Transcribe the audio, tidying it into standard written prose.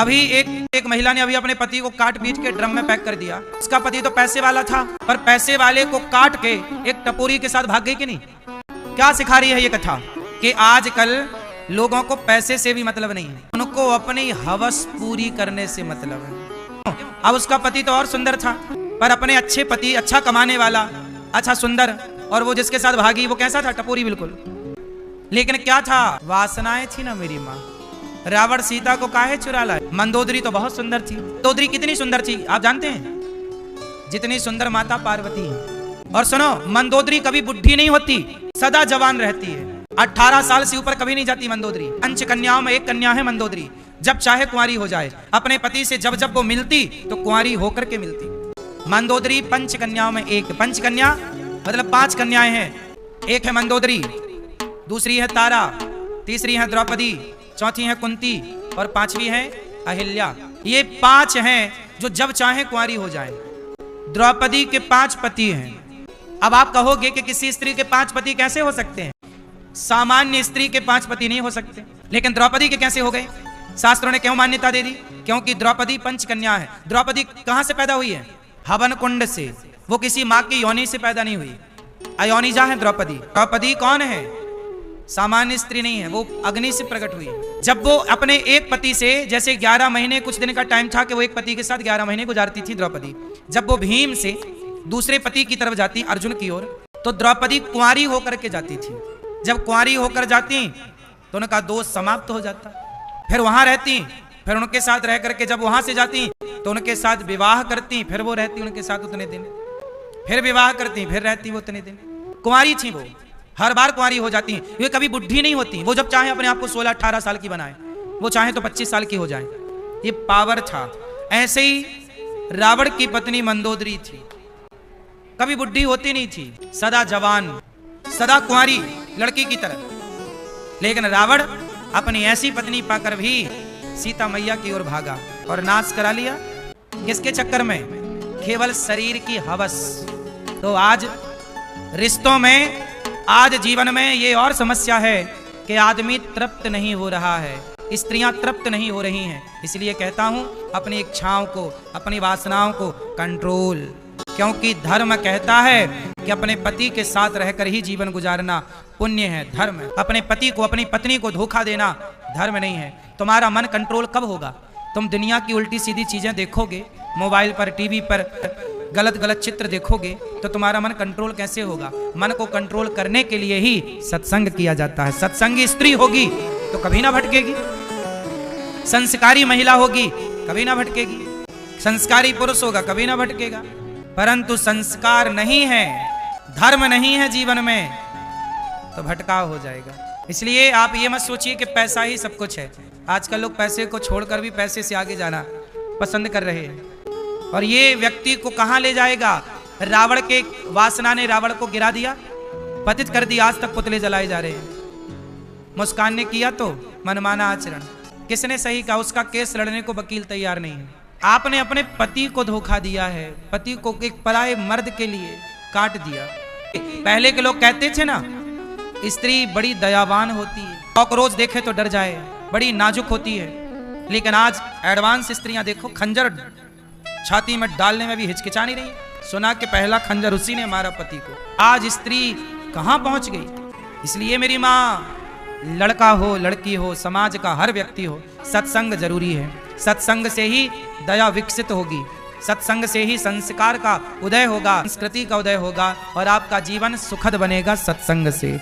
अभी एक महिला ने अभी अपने पति को काट पीट के ड्रम में पैक कर दिया। उसका पति तो पैसे वाला था, पर पैसे वाले को काट के एक टपोरी के साथ भाग गई कि नहीं। क्या सिखा रही है ये कथा कि आजकल लोगों को पैसे से भी मतलब नहीं है, उनको अपनी हवस पूरी करने से मतलब है। अब उसका पति तो और सुंदर था, पर अपने अच्छे पति, अच्छा कमाने वाला, अच्छा सुंदर, और वो जिसके साथ भागी वो कैसा था, टपोरी बिल्कुल। लेकिन क्या था, वासनाएं थी ना मेरी माँ। रावण सीता को काहे चुरा लाए। मंदोदरी तो बहुत सुंदर थी। मंदोदरी कितनी सुंदर थी आप जानते हैं, जितनी सुंदर माता पार्वती है। और सुनो, मंदोदरी कभी बुढ़ी नहीं होती, सदा जवान रहती है। 18 साल से ऊपर कभी नहीं जाती मंदोदरी। 5 कन्याओं में एक कन्या है मंदोदरी। जब चाहे कुंवारी हो जाए, अपने पति से जब जब वो मिलती तो कुंवारी होकर के मिलती। मंदोदरी 5 कन्याओं में एक। 5 कन्या मतलब 5 कन्याएं हैं। एक है मंदोदरी, दूसरी है तारा, तीसरी है द्रौपदी, चौथी है कुंती और 5वीं है अहिल्या। ये 5 हैं जो जब चाहे कुंवारी हो जाए। द्रौपदी के 5 पति हैं। अब आप कहोगे कि किसी स्त्री के 5 पति कैसे हो सकते हैं। सामान्य स्त्री के 5 पति नहीं हो सकते, लेकिन द्रौपदी के कैसे हो गए। शास्त्रों ने क्यों मान्यता दे दी, क्योंकि द्रौपदी पंचकन्या है। द्रौपदी कहां से पैदा हुई है, हवन कुंड से। वो किसी मां की योनि से पैदा नहीं हुई, अयोनिजा है द्रौपदी। द्रौपदी कौन है, सामान्य स्त्री नहीं है, वो अग्नि से प्रकट हुई। जब वो अपने एक पति से, जैसे 11 महीने कुछ दिन का टाइम था कि वो एक पति के साथ 11 महीने गुजारती थी द्रौपदी। जब वो भीम से दूसरे पति की तरफ जाती, अर्जुन की ओर, तो द्रौपदी कुंवारी होकर के जाती थी। जब कुंवारी होकर जाती तो उनका दोष समाप्त हो जाता। फिर वहां रहती, फिर उनके साथ रह करके जब वहां से जाती तो उनके साथ विवाह करती, फिर वो रहती उनके साथ उतने दिन, फिर विवाह करती, फिर रहती वो उतने दिन। कुंवारी थी वो, हर बार कुंवारी हो जाती हैं। वे कभी बुढ़ी नहीं होती। वो जब चाहे अपने आप को 16-18 साल की बनाए, वो चाहे तो 25 साल की हो जाए। ये पावर था। ऐसे ही रावण की पत्नी मंदोदरी थी, कभी बुढ़ी होती नहीं थी, सदा जवान, सदा कुंवारी लड़की की तरह। लेकिन रावण अपनी ऐसी पत्नी पाकर भी सीता मैया की ओर भागा और नाश करा लिया। किसके चक्कर में, केवल शरीर की हवस। तो आज रिश्तों में, आज जीवन में ये और समस्या है कि आदमी तृप्त नहीं हो रहा है, स्त्रियां तृप्त नहीं हो रही हैं। इसलिए कहता हूं, अपनी इच्छाओं को, अपनी वासनाओं को कंट्रोल, क्योंकि धर्म कहता है कि अपने पति के साथ रहकर ही जीवन गुजारना पुण्य है, धर्म है। अपने पति को, अपनी पत्नी को धोखा देना धर्म नहीं है। तुम्हारा मन कंट्रोल कब होगा, तुम दुनिया की उल्टी सीधी चीजें देखोगे, मोबाइल पर, टीवी पर गलत गलत चित्र देखोगे, तो तुम्हारा मन कंट्रोल कैसे होगा। मन को कंट्रोल करने के लिए ही सत्संग किया जाता है। सत्संगी स्त्री होगी तो कभी ना भटकेगी, संस्कारी महिला होगी कभी ना भटकेगी, संस्कारी पुरुष होगा कभी ना भटकेगा। परंतु संस्कार नहीं है, धर्म नहीं है जीवन में, तो भटकाव हो जाएगा। इसलिए आप ये मत सोचिए कि पैसा ही सब कुछ है। आजकल लोग पैसे को छोड़कर भी पैसे से आगे जाना पसंद कर रहे हैं, और ये व्यक्ति को कहां ले जाएगा। रावण के वासना ने रावण को गिरा दिया, पतित कर दिया, आज तक पुतले जलाए जा रहे हैं। मुस्कान ने किया तो मनमाना आचरण। किसने सही कहा, उसका केस लड़ने को वकील तैयार नहीं है। आपने अपने पति को धोखा दिया है, पति को एक पराये मर्द के लिए काट दिया। पहले के लोग कहते थे ना, स्त्री बड़ी दयावान होती है, कॉकरोच देखे तो डर जाए, बड़ी नाजुक होती है। लेकिन आज एडवांस स्त्रियां देखो, खंजर छाती में डालने में भी हिचकिचा नहीं रही। सुना कि पहला खंजर उसी ने मारा पति को। आज स्त्री कहां पहुंच गई। इसलिए मेरी माँ, लड़का हो, लड़की हो, समाज का हर व्यक्ति हो, सत्संग जरूरी है। सत्संग से ही दया विकसित होगी, सत्संग से ही संस्कार का उदय होगा, संस्कृति का उदय होगा, और आपका जीवन सुखद बनेगा सत्संग से।